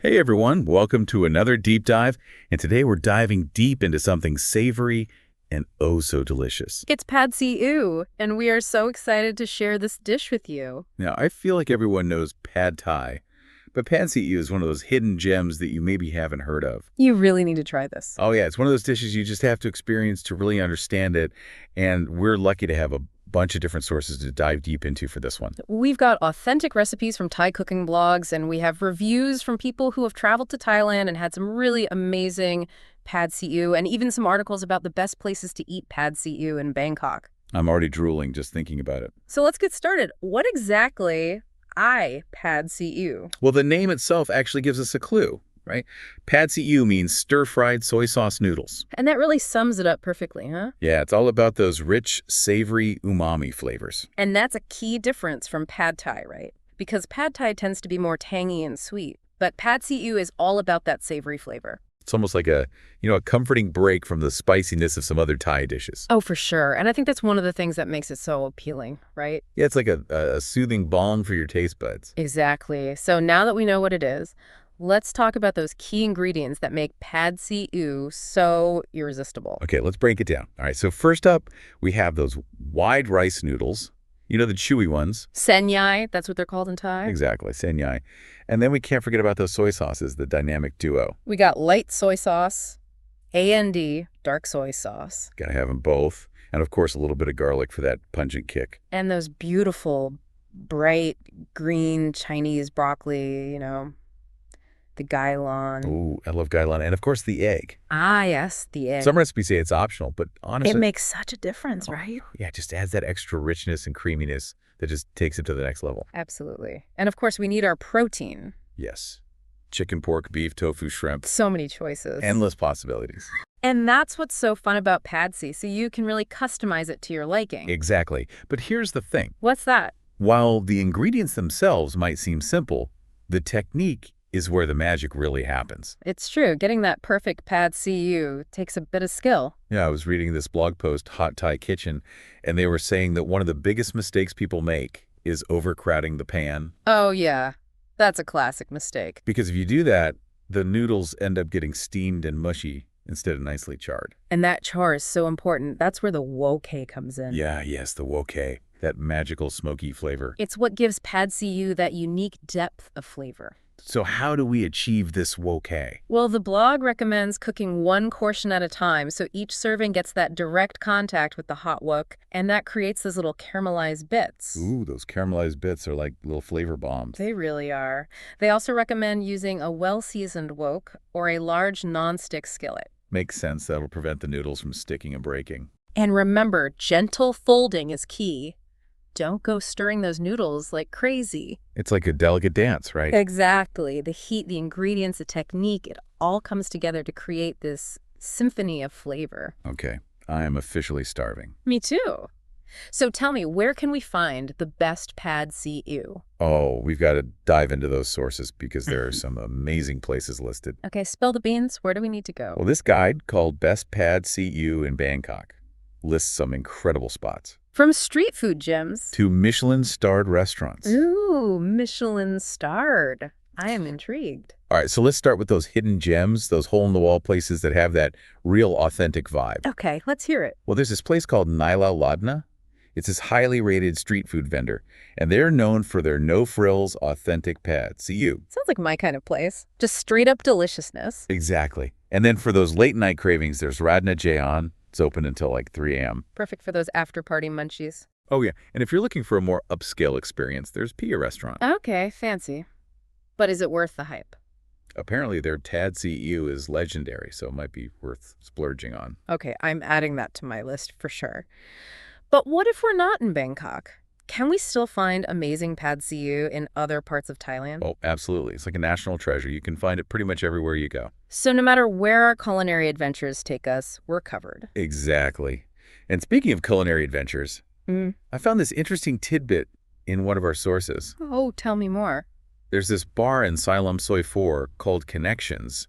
Hey everyone, welcome to another deep dive, and today we're diving deep into something savory and oh so delicious. It's Pad See Ew, and we are so excited to share this dish with you. Now, I feel like everyone knows pad thai, but pad see ew is one of those hidden gems that you maybe haven't heard of. You really need to try this. Oh yeah, it's one of those dishes you just have to experience to really understand it, and we're lucky to have a bunch of different sources to dive deep into for this one. We've got authentic recipes from Thai cooking blogs, and we have reviews from people who have traveled to Thailand and had some really amazing Pad See Ew, and even some articles about the best places to eat Pad See Ew in Bangkok. I'm already drooling just thinking about it. So let's get started. What exactly Pad See Ew? Well, the name itself actually gives us a clue, right? Pad see ew means stir-fried soy sauce noodles. And that really sums it up perfectly, huh? Yeah, it's all about those rich, savory umami flavors. And that's a key difference from Pad Thai, right? Because Pad Thai tends to be more tangy and sweet, but Pad See Ew is all about that savory flavor. It's almost like a comforting break from the spiciness of some other Thai dishes. Oh, for sure. And I think that's one of the things that makes it so appealing, right? Yeah, it's like a soothing balm for your taste buds. Exactly. So now that we know what it is, let's talk about those key ingredients that make Pad See Ew so irresistible. Okay, let's break it down. All right, so first up, we have those wide rice noodles. You know, the chewy ones. Sen Yai, that's what they're called in Thai. Exactly, Sen Yai. And then we can't forget about those soy sauces, the dynamic duo. We got light soy sauce, AND, dark soy sauce, Gotta have them both. And of course, a little bit of garlic for that pungent kick. and those beautiful, bright green Chinese broccoli, the gailan. Ooh, I love gailan. And of course, the egg. Ah, yes, the egg. Some recipes say it's optional, but honestly, It makes such a difference, right? yeah, it just adds that extra richness and creaminess that just takes it to the next level. Absolutely. And of course, we need our protein. Yes. Chicken, pork, beef, tofu, shrimp. So many choices. Endless possibilities. And that's what's so fun about Pad See, so you can really customize it to your liking. Exactly. But here's the thing. What's that? While the ingredients themselves might seem simple, the technique is where the magic really happens. It's true. Getting that perfect Pad See Ew takes a bit of skill. Yeah, I was reading this blog post, Hot Thai Kitchen, and they were saying that one of the biggest mistakes people make is overcrowding the pan. Oh, yeah. That's a classic mistake. Because if you do that, the noodles end up getting steamed and mushy instead of nicely charred. And that char is so important. That's where the woke comes in. Yeah, yes, the woke, that magical smoky flavor. It's what gives Pad See Ew that unique depth of flavor. So how do we achieve this woke? Well, the blog recommends cooking one portion at a time, so each serving gets that direct contact with the hot wok, and that creates those little caramelized bits. Ooh, those caramelized bits are like little flavor bombs. They really are. They also recommend using a well-seasoned wok or a large non-stick skillet. Makes sense. That'll prevent the noodles from sticking and breaking. And remember, gentle folding is key. Don't go stirring those noodles like crazy. It's like a delicate dance, right? Exactly. The heat, the ingredients, the technique, it all comes together to create this symphony of flavor. Okay, I am officially starving. Me too. So tell me, where can we find the best Pad See Ew? Oh, we've got to dive into those sources because there are some amazing places listed. Okay, spill the beans. Where do we need to go? Well, this guide, called Best Pad See Ew in Bangkok, lists some incredible spots. From street food gems to Michelin-starred restaurants. Ooh, Michelin-starred. I am intrigued. All right, so let's start with those hidden gems, those hole-in-the-wall places that have that real authentic vibe. Okay, let's hear it. Well, there's this place called Naila Ladna. It's this highly rated street food vendor, and they're known for their no-frills, authentic pad see ew. Sounds like my kind of place. Just straight-up deliciousness. Exactly. And then for those late-night cravings, there's Radna Jayan. It's open until like 3 a.m. Perfect for those after-party munchies. Oh, yeah. And if you're looking for a more upscale experience, there's Pia Restaurant. Okay, fancy. But is it worth the hype? Apparently, their Tad See Ew is legendary, so it might be worth splurging on. Okay, I'm adding that to my list for sure. But what if we're not in Bangkok? Can we still find amazing Pad See Ew in other parts of Thailand? Oh, absolutely. It's like a national treasure. You can find it pretty much everywhere you go. So no matter where our culinary adventures take us, we're covered. Exactly. And speaking of culinary adventures, I found this interesting tidbit in one of our sources. Oh, tell me more. There's this bar in Siloam Soi 4 called Connections,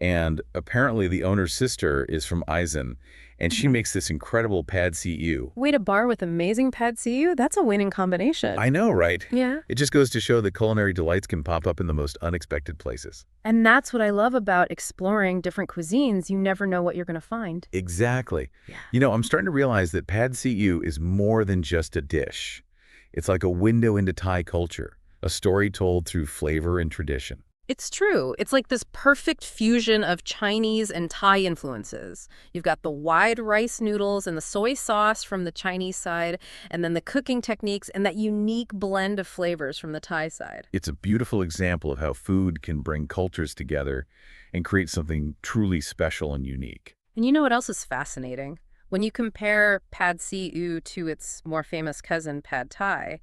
And apparently the owner's sister is from Eisen, and she makes this incredible pad see ew. Wait, a bar with amazing pad see ew? That's a winning combination. I know, right? Yeah. It just goes to show that culinary delights can pop up in the most unexpected places. And that's what I love about exploring different cuisines. You never know what you're going to find. Exactly. Yeah. You know, I'm starting to realize that pad see ew is more than just a dish. It's like a window into Thai culture, a story told through flavor and tradition. It's true. It's like this perfect fusion of Chinese and Thai influences. You've got the wide rice noodles and the soy sauce from the Chinese side, and then the cooking techniques and that unique blend of flavors from the Thai side. It's a beautiful example of how food can bring cultures together and create something truly special and unique. And you know what else is fascinating? When you compare pad see ew to its more famous cousin, pad Thai,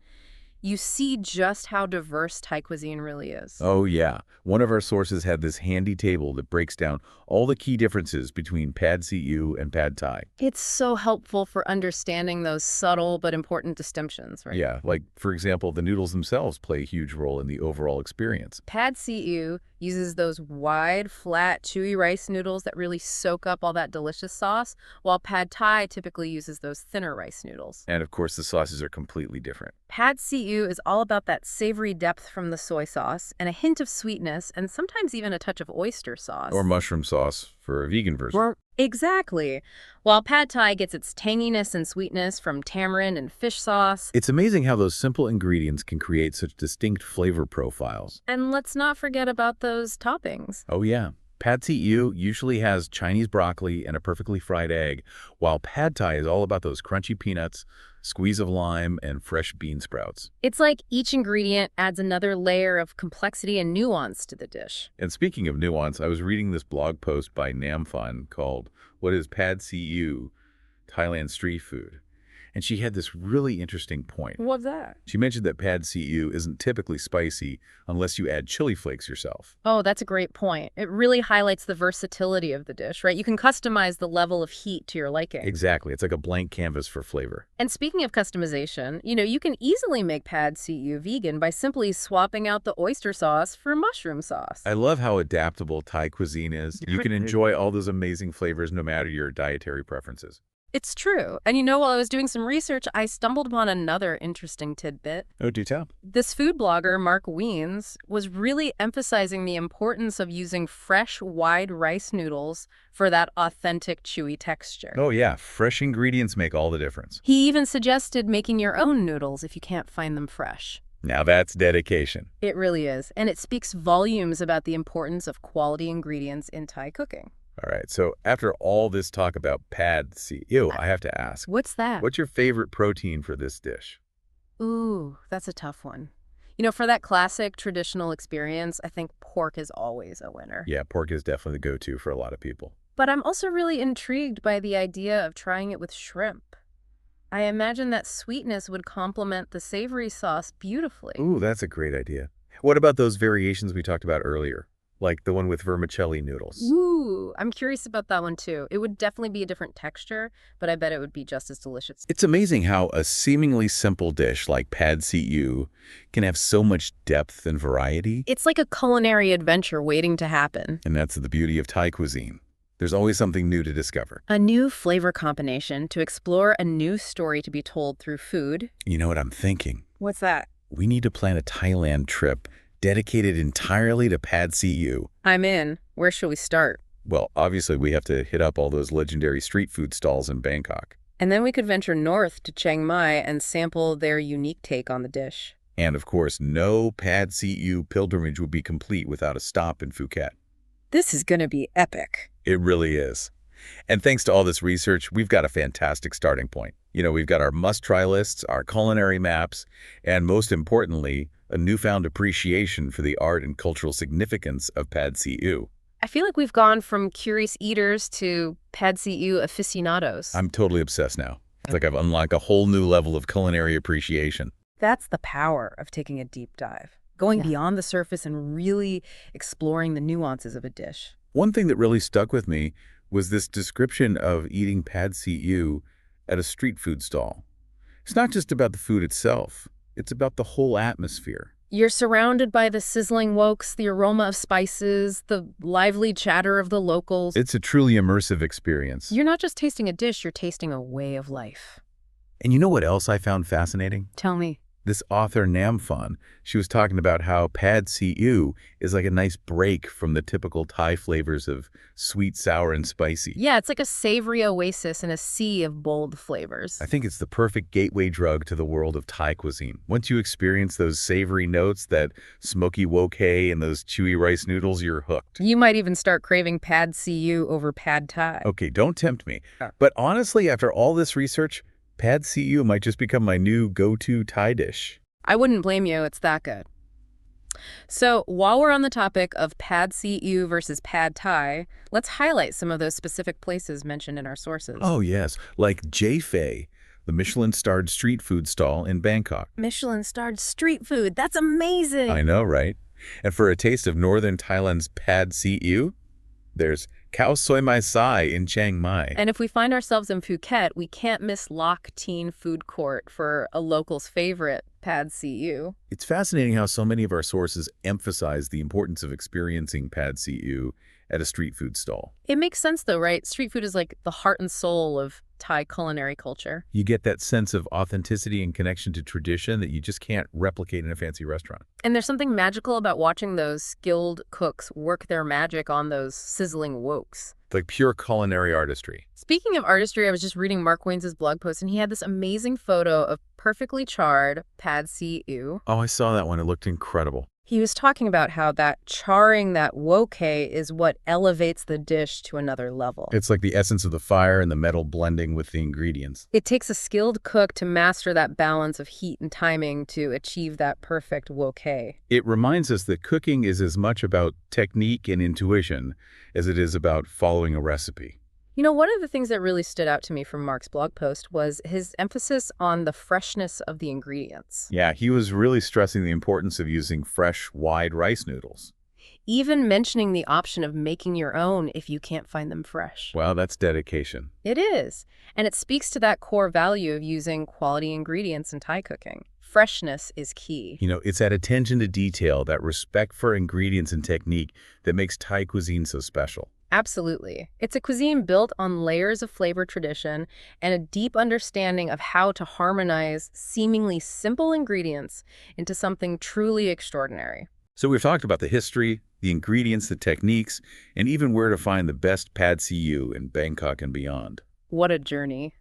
you see just how diverse Thai cuisine really is. Oh yeah, one of our sources had this handy table that breaks down all the key differences between pad see ew and pad Thai. It's so helpful for understanding those subtle but important distinctions, right? Yeah, like for example, the noodles themselves play a huge role in the overall experience. Pad see ew uses those wide, flat, chewy rice noodles that really soak up all that delicious sauce, while pad Thai typically uses those thinner rice noodles. And of course, the sauces are completely different. Pad see ew is all about that savory depth from the soy sauce and a hint of sweetness and sometimes even a touch of oyster sauce. Or mushroom sauce for a vegan version. Exactly. While pad Thai gets its tanginess and sweetness from tamarind and fish sauce. It's amazing how those simple ingredients can create such distinct flavor profiles. And let's not forget about those toppings. Oh yeah. Pad see ew usually has Chinese broccoli and a perfectly fried egg, while pad Thai is all about those crunchy peanuts, squeeze of lime, and fresh bean sprouts. It's like each ingredient adds another layer of complexity and nuance to the dish. And speaking of nuance, I was reading this blog post by Namfun called "What is Pad See Ew? Thailand Street Food?" And she had this really interesting point. What's that? She mentioned that pad see ew isn't typically spicy unless you add chili flakes yourself. Oh, that's a great point. It really highlights the versatility of the dish, right? You can customize the level of heat to your liking. Exactly. It's like a blank canvas for flavor. And speaking of customization, you can easily make pad see ew vegan by simply swapping out the oyster sauce for mushroom sauce. I love how adaptable Thai cuisine is. You can enjoy all those amazing flavors no matter your dietary preferences. It's true. And while I was doing some research, I stumbled upon another interesting tidbit. Oh, do tell. This food blogger, Mark Wiens, was really emphasizing the importance of using fresh, wide rice noodles for that authentic, chewy texture. Oh, yeah. Fresh ingredients make all the difference. He even suggested making your own noodles if you can't find them fresh. Now that's dedication. It really is. And it speaks volumes about the importance of quality ingredients in Thai cooking. All right, so after all this talk about pad see ew, I have to ask, What's that? what's your favorite protein for this dish? Ooh, that's a tough one. For that classic traditional experience, I think pork is always a winner. Yeah, pork is definitely the go-to for a lot of people. But I'm also really intrigued by the idea of trying it with shrimp. I imagine that sweetness would complement the savory sauce beautifully. Ooh, that's a great idea. What about those variations we talked about earlier? Like the one with vermicelli noodles? Ooh, I'm curious about that one too. It would definitely be a different texture, but I bet it would be just as delicious. It's amazing how a seemingly simple dish like pad see ew can have so much depth and variety. It's like a culinary adventure waiting to happen. And that's the beauty of Thai cuisine. There's always something new to discover. A new flavor combination to explore a new story to be told through food. You know what I'm thinking? What's that? We need to plan a Thailand trip dedicated entirely to pad see ew. I'm in. Where should we start? Well, obviously we have to hit up all those legendary street food stalls in Bangkok. And then we could venture north to Chiang Mai and sample their unique take on the dish. And of course, no pad see ew pilgrimage would be complete without a stop in Phuket. This is going to be epic. It really is. And thanks to all this research, we've got a fantastic starting point. We've got our must-try lists, our culinary maps, and most importantly, a newfound appreciation for the art and cultural significance of pad see ew. I feel like we've gone from curious eaters to pad see ew aficionados. I'm totally obsessed now. It's like I've unlocked a whole new level of culinary appreciation. That's the power of taking a deep dive, going beyond the surface and really exploring the nuances of a dish. One thing that really stuck with me was this description of eating pad see ew at a street food stall. It's not just about the food itself. It's about the whole atmosphere. You're surrounded by the sizzling woks, the aroma of spices, the lively chatter of the locals. It's a truly immersive experience. You're not just tasting a dish, you're tasting a way of life. And you know what else I found fascinating? Tell me. This author Namfon, she was talking about how pad see ew is like a nice break from the typical Thai flavors of sweet, sour, and spicy. Yeah, it's like a savory oasis in a sea of bold flavors. I think it's the perfect gateway drug to the world of Thai cuisine. Once you experience those savory notes, that smoky woke and those chewy rice noodles, you're hooked. You might even start craving pad see ew over pad Thai. Okay, don't tempt me. But honestly, after all this research, pad see ew might just become my new go-to Thai dish. I wouldn't blame you, it's that good. So while we're on the topic of pad see ew versus pad Thai, let's highlight some of those specific places mentioned in our sources. Oh yes, like Jay Fei, the Michelin-starred street food stall in Bangkok. Michelin-starred street food, that's amazing! I know, right? And for a taste of northern Thailand's pad see ew, there's Khao Soi Mai Sai in Chiang Mai. And if we find ourselves in Phuket, we can't miss Loc Teen Food Court for a local's favorite, pad see ew. It's fascinating how so many of our sources emphasize the importance of experiencing pad see ew at a street food stall. It makes sense though, right? Street food is like the heart and soul of Thai culinary culture. You get that sense of authenticity and connection to tradition that you just can't replicate in a fancy restaurant. And there's something magical about watching those skilled cooks work their magic on those sizzling woks. Like pure culinary artistry. Speaking of artistry, I was just reading Mark Wayne's blog post, and he had this amazing photo of perfectly charred pad see ew. Oh, I saw that one. It looked incredible. He was talking about how that charring that woke is what elevates the dish to another level. It's like the essence of the fire and the metal blending with the ingredients. It takes a skilled cook to master that balance of heat and timing to achieve that perfect woke. It reminds us that cooking is as much about technique and intuition as it is about following a recipe. You know, one of the things that really stood out to me from Mark's blog post was his emphasis on the freshness of the ingredients. Yeah, he was really stressing the importance of using fresh, wide rice noodles. Even mentioning the option of making your own if you can't find them fresh. Wow, that's dedication. It is. And it speaks to that core value of using quality ingredients in Thai cooking. Freshness is key. You know, it's that attention to detail, that respect for ingredients and technique that makes Thai cuisine so special. Absolutely. It's a cuisine built on layers of flavor tradition and a deep understanding of how to harmonize seemingly simple ingredients into something truly extraordinary. So we've talked about the history, the ingredients, the techniques, and even where to find the best pad see ew in Bangkok and beyond. What a journey.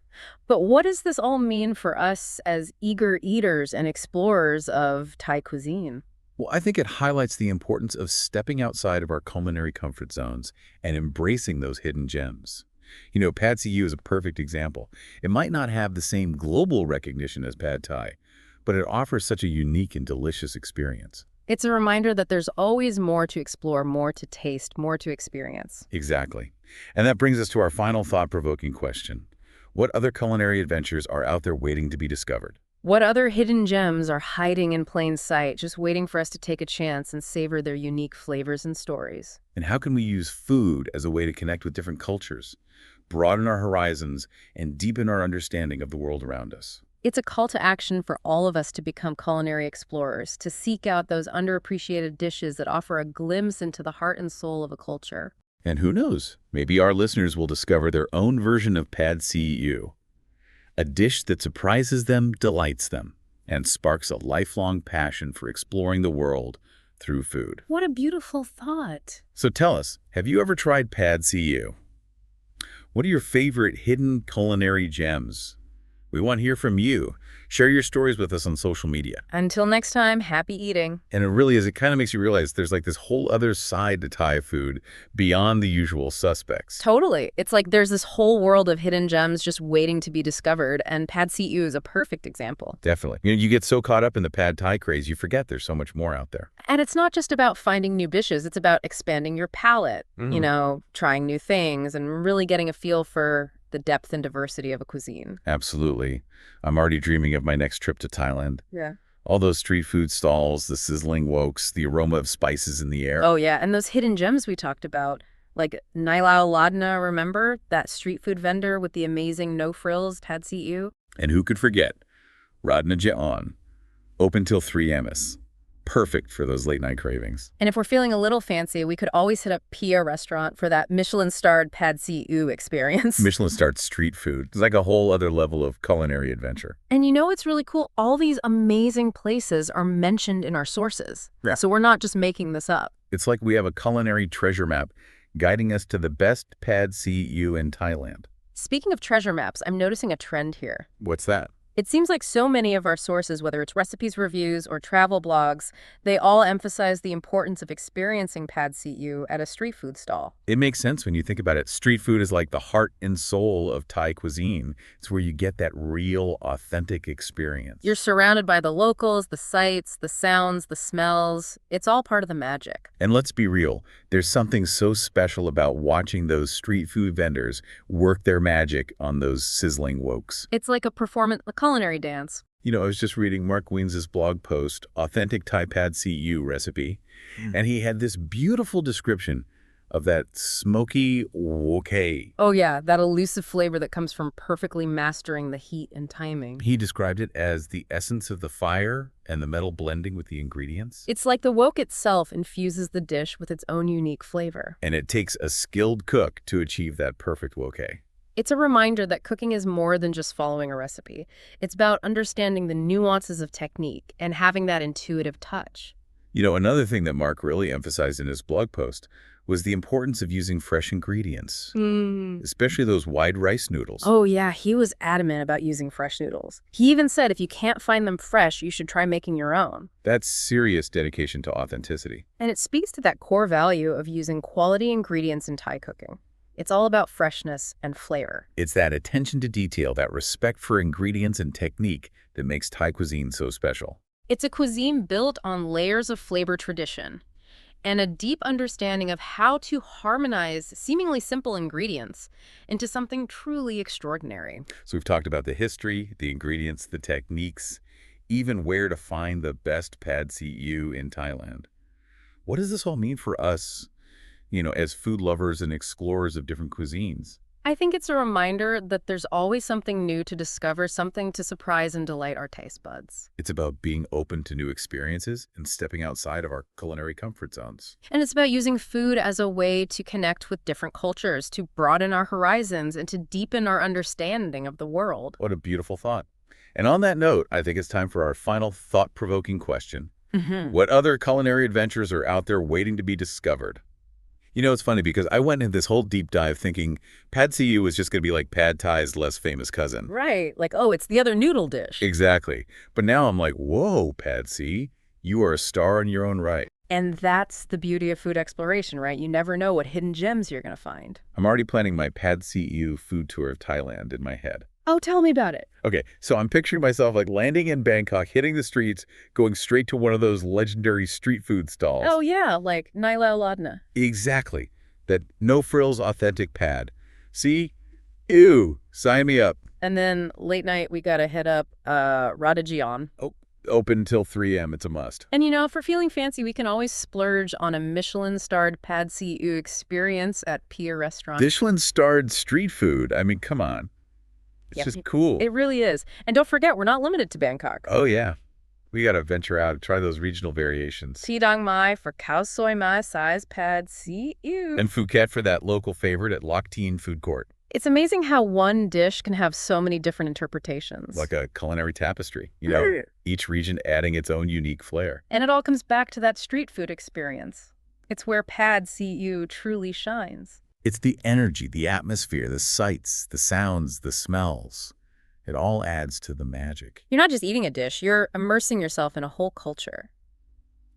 But what does this all mean for us as eager eaters and explorers of Thai cuisine? Well, I think it highlights the importance of stepping outside of our culinary comfort zones and embracing those hidden gems. You know, pad see ew is a perfect example. It might not have the same global recognition as pad Thai, but it offers such a unique and delicious experience. It's a reminder that there's always more to explore, more to taste, more to experience. Exactly. And that brings us to our final thought-provoking question. What other culinary adventures are out there waiting to be discovered? What other hidden gems are hiding in plain sight, just waiting for us to take a chance and savor their unique flavors and stories? And how can we use food as a way to connect with different cultures, broaden our horizons, and deepen our understanding of the world around us? It's a call to action for all of us to become culinary explorers, to seek out those underappreciated dishes that offer a glimpse into the heart and soul of a culture. And who knows, maybe our listeners will discover their own version of pad see ew. A dish that surprises them, delights them, and sparks a lifelong passion for exploring the world through food. What a beautiful thought. So tell us, have you ever tried pad see ew? What are your favorite hidden culinary gems? We want to hear from you. Share your stories with us on social media. Until next time, happy eating. And it really is, it kind of makes you realize there's like this whole other side to Thai food beyond the usual suspects. Totally. It's like there's this whole world of hidden gems just waiting to be discovered, and pad see ew is a perfect example. Definitely. You know, you get so caught up in the pad Thai craze, you forget there's so much more out there. And it's not just about finding new dishes, it's about expanding your palate, you know, trying new things and really getting a feel for the depth and diversity of a cuisine. Absolutely. I'm already dreaming of my next trip to Thailand. Yeah. All those street food stalls, the sizzling woks, the aroma of spices in the air. Oh, yeah. And those hidden gems we talked about, like Nailao Ladna, remember? That street food vendor with the amazing no-frills pad see ew? And who could forget? Radna Jaon, open till 3 Ms. Perfect for those late-night cravings. And if we're feeling a little fancy, we could always hit up Pia restaurant for that Michelin-starred pad see ew experience. Michelin-starred street food. It's like a whole other level of culinary adventure. And you know what's really cool? All these amazing places are mentioned in our sources. Yeah. So we're not just making this up. It's like we have a culinary treasure map guiding us to the best pad see ew in Thailand. Speaking of treasure maps, I'm noticing a trend here. What's that? It seems like so many of our sources, whether it's recipes, reviews, or travel blogs, they all emphasize the importance of experiencing pad see ew at a street food stall. It makes sense when you think about it. Street food is like the heart and soul of Thai cuisine. It's where you get that real, authentic experience. You're surrounded by the locals, the sights, the sounds, the smells. It's all part of the magic. And let's be real, there's something so special about watching those street food vendors work their magic on those sizzling woks. It's like a performance, a culinary dance. You know, I was just reading Mark Wiens' blog post, Authentic Thai Pad See Ew Recipe, and he had this beautiful description of that smoky woke. Oh yeah, that elusive flavor that comes from perfectly mastering the heat and timing. He described it as the essence of the fire and the metal blending with the ingredients. It's like the wok itself infuses the dish with its own unique flavor. And it takes a skilled cook to achieve that perfect woke. It's a reminder that cooking is more than just following a recipe. It's about understanding the nuances of technique and having that intuitive touch. You know, another thing that Mark really emphasized in his blog post was the importance of using fresh ingredients, especially those wide rice noodles. Oh yeah, he was adamant about using fresh noodles. He even said if you can't find them fresh, you should try making your own. That's serious dedication to authenticity. And it speaks to that core value of using quality ingredients in Thai cooking. It's all about freshness and flavor. It's that attention to detail, that respect for ingredients and technique that makes Thai cuisine so special. It's a cuisine built on layers of flavor tradition and a deep understanding of how to harmonize seemingly simple ingredients into something truly extraordinary. So we've talked about the history, the ingredients, the techniques, even where to find the best pad see ew in Thailand. What does this all mean for us, you know, as food lovers and explorers of different cuisines? I think it's a reminder that there's always something new to discover, something to surprise and delight our taste buds. It's about being open to new experiences and stepping outside of our culinary comfort zones. And it's about using food as a way to connect with different cultures, to broaden our horizons, and to deepen our understanding of the world. What a beautiful thought. And on that note, I think it's time for our final thought-provoking question. What other culinary adventures are out there waiting to be discovered? You know, it's funny because I went into this whole deep dive thinking pad see ew was just going to be like pad Thai's less famous cousin. Right. Like, oh, it's the other noodle dish. Exactly. But now I'm like, whoa, pad see, you are a star in your own right. And that's the beauty of food exploration, right? You never know what hidden gems you're going to find. I'm already planning my pad see ew food tour of Thailand in my head. Oh, tell me about it. Okay, so I'm picturing myself like landing in Bangkok, hitting the streets, going straight to one of those legendary street food stalls. Oh, yeah, like Nai Lao Ladna. Exactly. That no-frills authentic pad. See? Ew. Sign me up. And then late night, we got to hit up Radajian. Oh, open till 3 a.m. It's a must. And you know, if we're feeling fancy, we can always splurge on a Michelin-starred pad see ew experience at Pia Restaurant. Michelin-starred street food. I mean, come on. It's just cool. It really is. And don't forget, we're not limited to Bangkok. Oh, yeah. We got to venture out and try those regional variations. Tidang Mai for Khao Soi Mai size pad see ew. And Phuket for that local favorite at Loc Tin Food Court. It's amazing how one dish can have so many different interpretations. Like a culinary tapestry, you know, each region adding its own unique flair. And it all comes back to that street food experience. It's where pad see ew truly shines. It's the energy, the atmosphere, the sights, the sounds, the smells. It all adds to the magic. You're not just eating a dish, you're immersing yourself in a whole culture.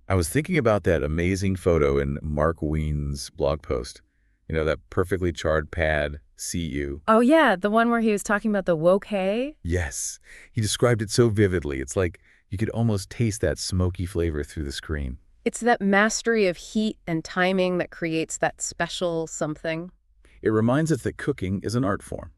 I was thinking about that amazing photo in Mark Wiens' blog post. You know, that perfectly charred pad, see ew. Oh yeah, the one where he was talking about the woke hay? Yes. He described it so vividly. It's like you could almost taste that smoky flavor through the screen. It's that mastery of heat and timing that creates that special something. It reminds us that cooking is an art form.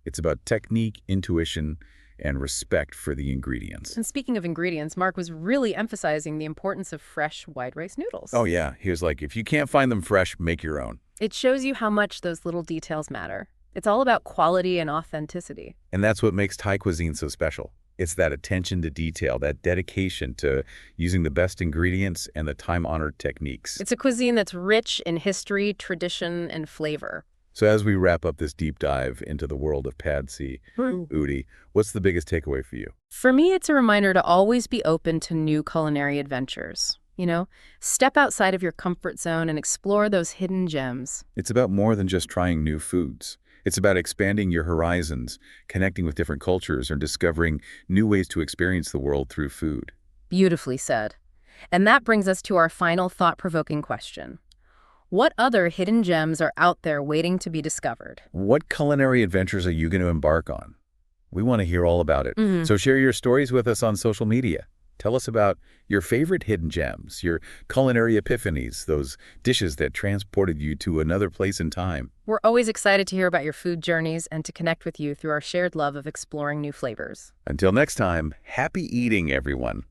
It's about technique, intuition, and respect for the ingredients. And speaking of ingredients, Mark was really emphasizing the importance of fresh white rice noodles. Oh yeah, he was like, if you can't find them fresh, make your own. It shows you how much those little details matter. It's all about quality and authenticity. And that's what makes Thai cuisine so special. It's that attention to detail, that dedication to using the best ingredients and the time-honored techniques. It's a cuisine that's rich in history, tradition, and flavor. So as we wrap up this deep dive into the world of Pad See, Udi, what's the biggest takeaway for you? For me, it's a reminder to always be open to new culinary adventures. Step outside of your comfort zone and explore those hidden gems. It's about more than just trying new foods. It's about expanding your horizons, connecting with different cultures, and discovering new ways to experience the world through food. Beautifully said. And that brings us to our final thought-provoking question. What other hidden gems are out there waiting to be discovered? What culinary adventures are you going to embark on? We want to hear all about it. So share your stories with us on social media. Tell us about your favorite hidden gems, your culinary epiphanies, those dishes that transported you to another place in time. We're always excited to hear about your food journeys and to connect with you through our shared love of exploring new flavors. Until next time, happy eating, everyone.